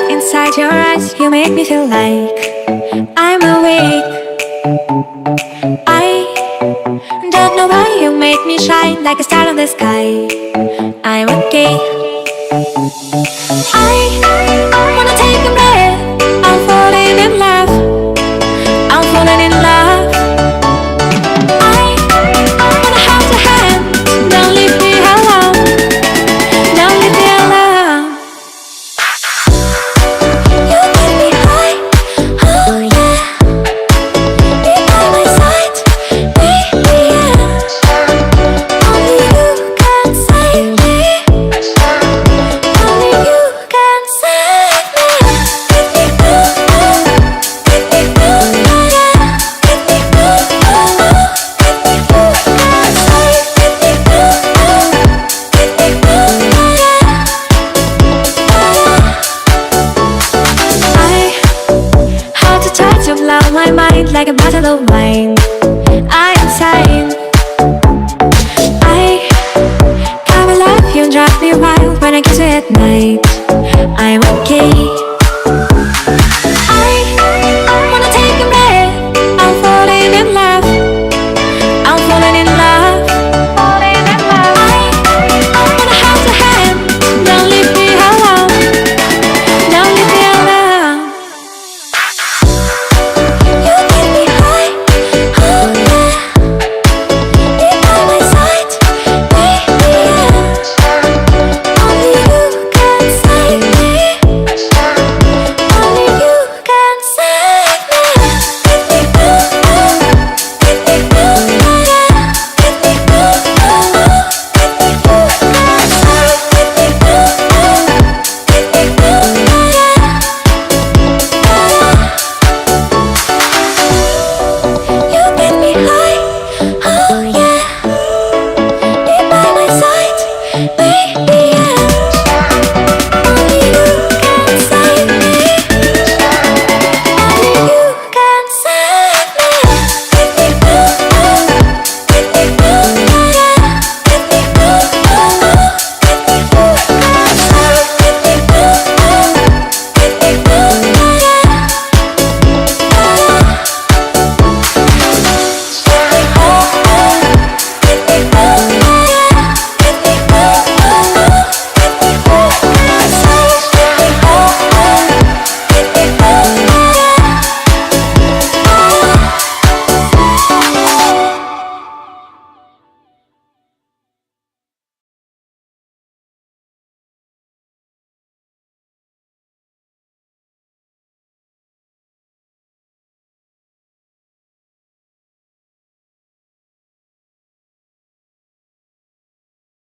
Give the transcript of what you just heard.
Inside your eyes, you make me feel like I'm awake. I don't know why you make me shine like a star in the sky. I'm okay. I wanna take a breath. I'm falling in love. I'm falling in love. I wanna hold your hand. Don't leave me alone. Don't leave me alone. You make me high. Oh yeah. Be by my side. Baby, yeah. Only you can save me. Only you can save me. Make me feel good. Make me feel good, yeah. Make me feel good. Make me feel safe. Make me feel good. Make me feel good, yeah. How to try to blow my mind like a bottle of wine. I'm insane. I come alive, you drive me wild when I kiss you at night.